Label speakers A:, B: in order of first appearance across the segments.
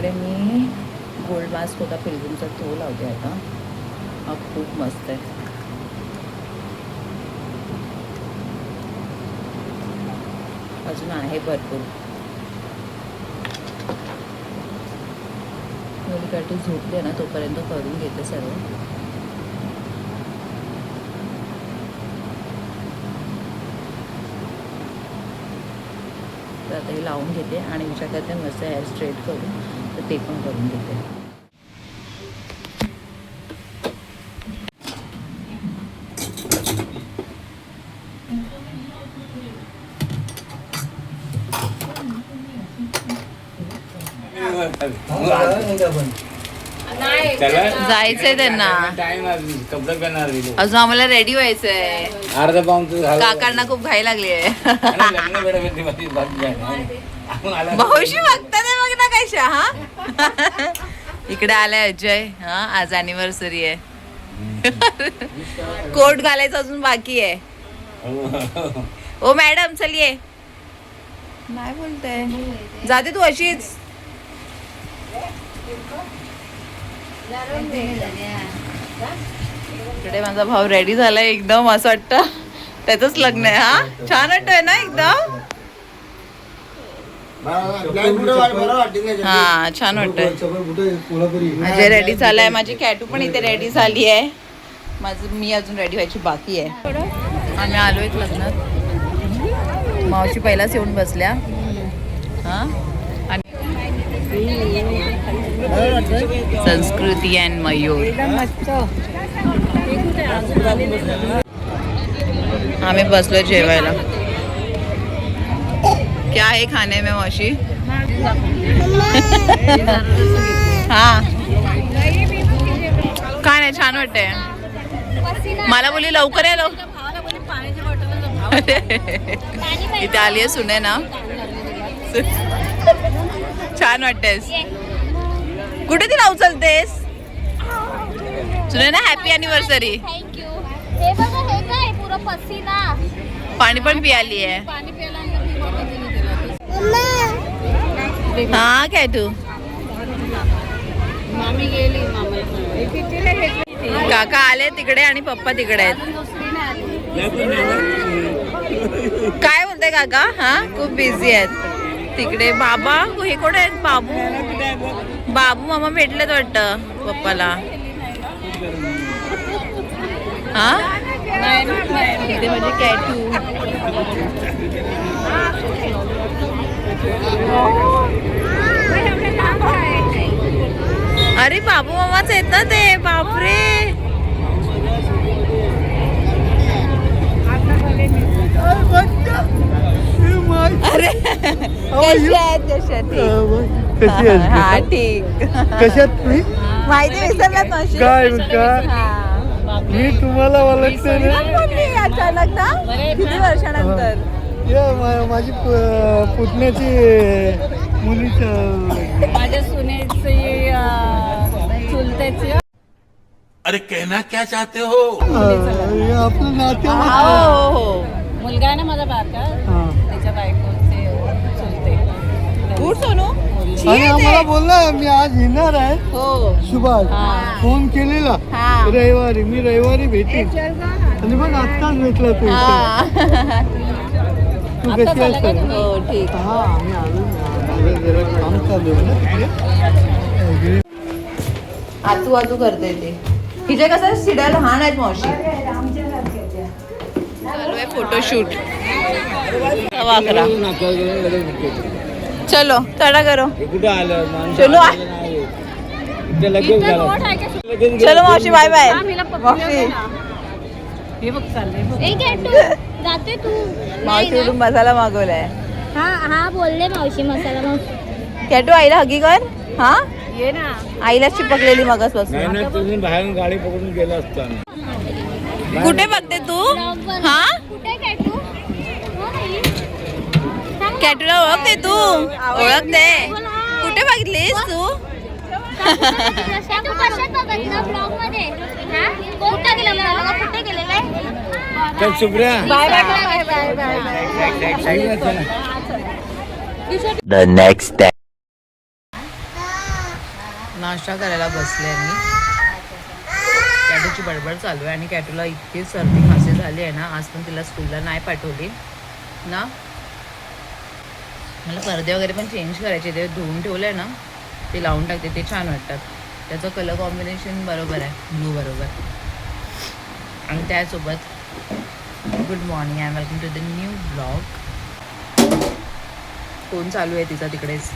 A: इकडे मी gold mask होता पिलग्रिमचा तो लावते आता. हा खूप मस्त आहे. अजून आहे भरपूर. मुलीसाठी झोपले ना तोपर्यंत करून घेते सर्व. तर आता हे लावून घेते आणि विचार करते मस्त हेअर स्ट्रेट करून तर ते पण करून घेते. जायचंय त्यांना. अजून आम्हाला रेडी व्हायचंय.
B: अर्धा पाऊन
A: काकांना खूप घाई लागली आहे. भाऊशी बघतात बघ ना कशा. हा इकडे आलाय अजय. हा आज अॅनिव्हर्सरी आहे. कोट घालायचं अजून बाकी आहे. ओ मॅडम चलिये. नाही बोलताय. जाते तू अशीच. इकडे माझा भाऊ रेडी झालाय एकदम. असं वाटतं त्याचंच लग्न आहे. हा छान वाटतंय ना एकदम. हा छान वाटतंय. अजय रेडी झालाय. माझी कॅटू पण इथे रेडी झाली आहे. मी अजून रेडी व्हायची बाकी आहे. आम्ही आलोय लग्नात. मावशी पहिलाच येऊन बसल्या. हा संस्कृती अँड मयूर. आम्ही बसलो जेवायला. क्या है खाने में मौशी? हा काय नाही छान वाटतंय. मला बोली लवकर आहे इथे आली आहे सुने ना. छान वाटतेस. कुठे ती नाव चालतेस सुने ना. Happy anniversary.
C: थँक्यू. हे बघा हे काय पुरा पसीना.
A: पाणी पण पियाली आहे. हा काय तू
C: मामी गेली.
A: काका आले तिकडे आणि पप्पा तिकडे आहेत. काय बोलते काका. हा खूप बिझी आहेत तिकडे. बाबा हे कोण आहेत. बाबू मामा भेटलेत वाटतं पप्पाला. हा इथे म्हणजे कॅटू. अरे बाबू मामाच आहेत ना ते. बापरे अरे हा ठीक.
B: कशात तुम्ही
A: माहिती विसरलात मावशी.
B: काय मी तुम्हाला ओळखते ना.
A: अचानक ना किती वर्षानंतर.
B: माझी पुतण्याची मुलीच्या
C: माझ्या सुनेची चुलत्याची.
D: अरे कहना क्या चाहते हो?
B: आपलं नाते.
A: हो
C: मुलगा आहे ना माझा बारका. त्याच्या बायकोचे चुलते.
A: गुड सोनू.
B: आणि आम्हाला बोलला मी आज येणार आहे.
A: हो
B: सुभाष फोन केलेला रविवारी. मी रविवारी भेटेन आणि मग आत्ताच भेटला तू. तू कशी असते.
A: हो ठीक.
B: हा आम्ही आलो. जरा काम चालू आहे ना तिकडे.
A: आतू आतू करते ते. हिचे कसं सिड्या लहान आहेत मावशी. चालू आहे फोटोशूट. 11:15. चलो चढा करो.
B: कुठे आलं
A: चलो चलो मावशी बाय बाय. मावशी
C: हे बघ चाललंय. जाते तू.
A: मावशी उडून मसाला मागवलाय.
C: हा हा बोलले मावशी मसाला. मावशी
A: कॅटू आईला हगी कर. हा
C: ये ना.
A: आईला चिपकलेली मगासपासून.
B: तुम्ही बाहेर गाडी पकडून गेला असता.
A: कुठे बघते तू. हा
C: कुठे कॅटू.
A: कॅटूला ओळखते तू. ओळखते. कुठे बघितलीस तू.
C: कशात बघितलं ब्लॉग मध्ये. कुठे गेलेलं कुठे गेलेलं.
B: Supriya
C: bye bye bye bye.
E: The next day.
A: नाश्ता करायला बसले मी. कॅटूची बडबड चालू आहे आणि कॅटूला इतकी सर्दी खांसी झाली आहे ना, आज पण तिला स्कूलला नाही पाठवली ना. मला पडदे वगैरे पण चेंज करायचे, ते धुवून ठेवले ना ते लावून टाकते, ते छान वाटतात. त्याचं कलर कॉम्बिनेशन बरोबर आहे, ब्लू बरोबर. आणि त्यासोबत good morning and welcome to the new blog. Phone चालू आहे तिचा तिकडेच.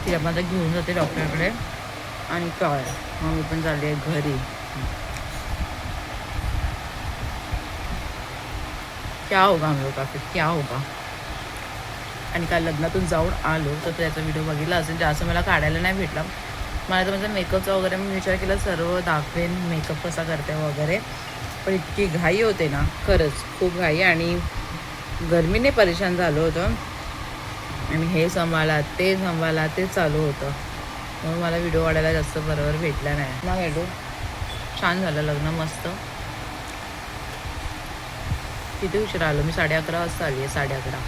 A: तिला माझा घेऊन जाते डॉक्टरकडे आणि काय मग मी पण चालली आहे घरी. क्या होगा हम लोग का फिर, क्या होगा. आणि काल लग्नातून जाऊन आलो तर त्याचा व्हिडिओ बघितला असेल. जास्त मला काढायला नाही भेटला. मला तर माझा मेकअपचा वगैरे मी विचार केला सर्व दाखवेन, मेकअप कसा करते वगैरे. पण इतकी घाई होते ना, खरंच खूप घाई. आणि गरमीने परेशान झालो होतं आणि हे सांभाळा ते सांभाळा ते चालू होतं. म्हणून मला व्हिडिओ काढायला जास्त बरोबर भेटला नाही. मग व्हिडिओ छान झालं लग्न, मस्त. किती उशिरा आलो मी, 11:30 वाजता आली आहे. 11:30.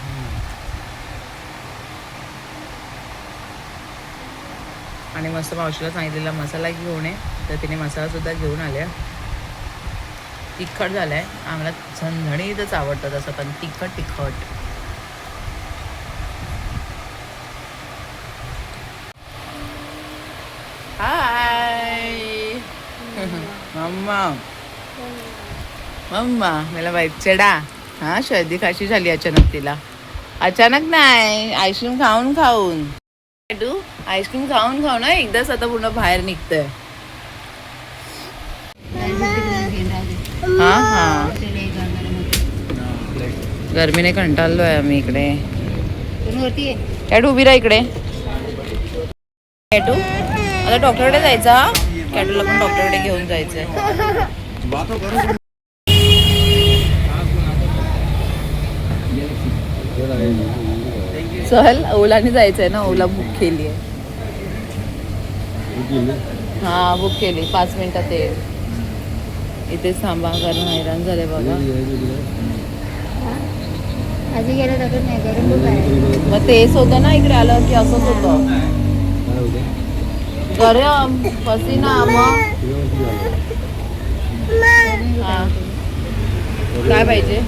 A: आणि मस्त मावशीला सांगितलेला मसाला घेऊन ये, तर तिने मसालासुद्धा घेऊन आल्या. तिखट झालं आहे आम्हाला, झणझणीतच आवडतं तसं पण तिखट तिखट. हाय मम्मा, मम्मा मला वाईट चढा. हा सर्दी खाशी झाली अचानक तिला. अचानक नाही, आईस्क्रीम खाऊन खाऊन. तू आईस्क्रीम खाऊन खाऊन ना एकदाच आता पूर्ण बाहेर निघतंय. हा हा, गरमीने कंटाळलोय आम्ही इकडे. कॅटू उभी राहा इकडे. कॅटू आता डॉक्टरकडे जायचा. कॅटूला पण डॉक्टरकडे घेऊन जायचंय. चल, ओलाने जायचंय ना, ओला बुक केली आहे. हा बुक केली, 5 मिनिटात येईल. इथेच थांबा कारण हैराण झाले बाबा.
C: आधी गेलं तर नाही, गरम खूप आहे.
A: मग तेच होतं ना, इकडे आलं की असंच होतं. गरम पसीना. मग हा काय पाहिजे.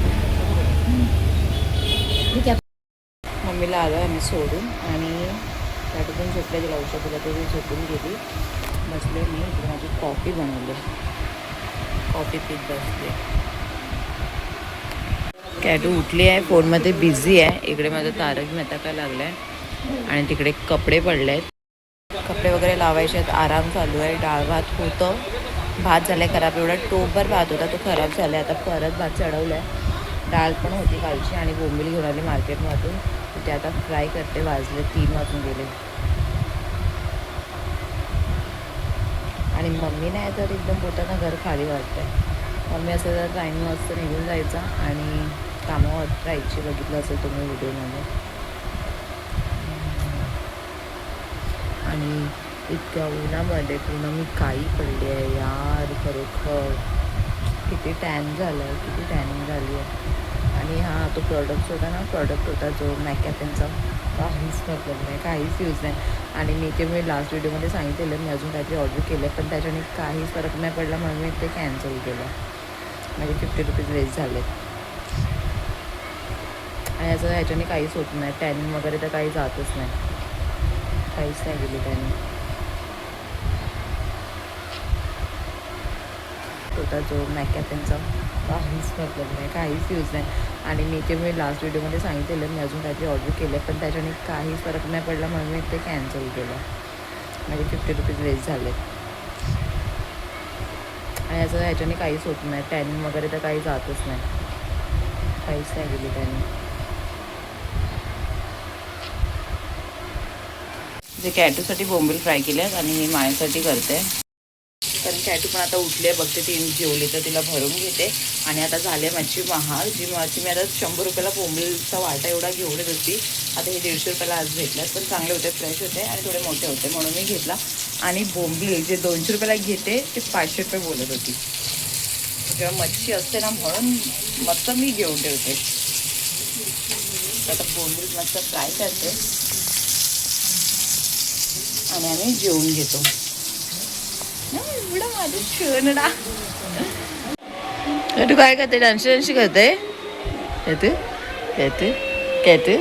A: मम्मीला आलो आहे आम्ही सोडून आणि त्यातून झोपल्या तिला औषध दिला तरी झोपून गेली. बसले मी इकडे, माझी कॉफी बनवली, कॉफी पीत बसले. कॅटू उठली आहे, फोनमध्ये बिझी आहे. इकडे माझं तारक मेहता काय लागलं आहे आणि तिकडे कपडे पडले आहेत. कपडे वगैरे लावायचे आहेत, आराम चालू आहे. डाळ भात होतं, भात झालं आहे खराब. एवढा टोपभर भात होता तो खराब झाला आहे. आता परत भात चढवला आहे. डाळ पण होती कालची आणि बोंबील घेऊन आली मार्केटमधून. ते आता फ्राय करते. वाजले 3 वाजून गेले. आणि मम्मी नाही तर एकदम पोटानं घर खाली वाटतंय. मम्मी असं जर टाईम वाजता निघून जायचा आणि कामावर राहायची. बघितलं असेल तुम्ही व्हिडिओमध्ये. आणि इतक्या उन्हामध्ये पूर्ण मी काही पडली आहे यार, खरोखर. किती टॅन झालं आहे, किती टॅनिंग झाली आहे. आणि हा तो प्रॉडक्ट होता जो मॅकॅफिनचा, काहीच मतलब नाही, काहीच यूज नाही. आणि मी लास्ट व्हिडिओमध्ये सांगितलेलं मी अजून काहीतरी ऑर्डर केलं पण त्याच्याने काहीच फरक नाही पडला म्हणून मी ते कॅन्सल केलं. म्हणजे 50 रुपीज वेस्ट झाले. आणि ह्याच्याने काहीच होत नाही, टॅनिंग वगैरे तर काही जातच नाही, काहीच नाही गेली टॅनिंग. होता जो मॅकॅफिनचा, काहीच मतलब नाही, काहीच यूज नाही. आणि मी लास्ट व्हिडिओमध्ये सांगितलेलं मी अजून काहीतरी ऑर्डर केलं पण त्याच्याने काहीच फरक नाही पडला म्हणून मी ते कॅन्सल केलं. म्हणजे 50 रुपीज वेस्ट झाले. आणि ह्याच्याने काहीच होत नाही, टॅनिंग वगैरे तर काही जातच नाही, काहीच नाही गेली टॅनिंग. जे कॅटूसाठी बोंबील फ्राय केले आहेत आणि मी माझ्यासाठी करते. कारण कॅटू पण आता उठली आहे, बघते ती जेवली तर तिला भरून घेते. आणि आता झाले मच्छी महाग. जी मच्छी मी आता 100 रुपयाला बोंबीलचा वाटा एवढा घेऊन येत होती, आता हे 150 रुपयाला आज भेटल्यात. पण चांगले होते, फ्रेश होते आणि थोडे मोठे होते म्हणून मी घेतला. आणि बोंबील जे 200 रुपयाला घेते ते 500 रुपये बोलत होती. जेव्हा मच्छी असते ना म्हणून मस्त मी घेऊन ठेवते. आता बोंबील मस्त फ्राय करते आणि आम्ही जेवून घेतो. एवढा माझा शोनडा. तू काय करते? डान्स करते? येते येते येते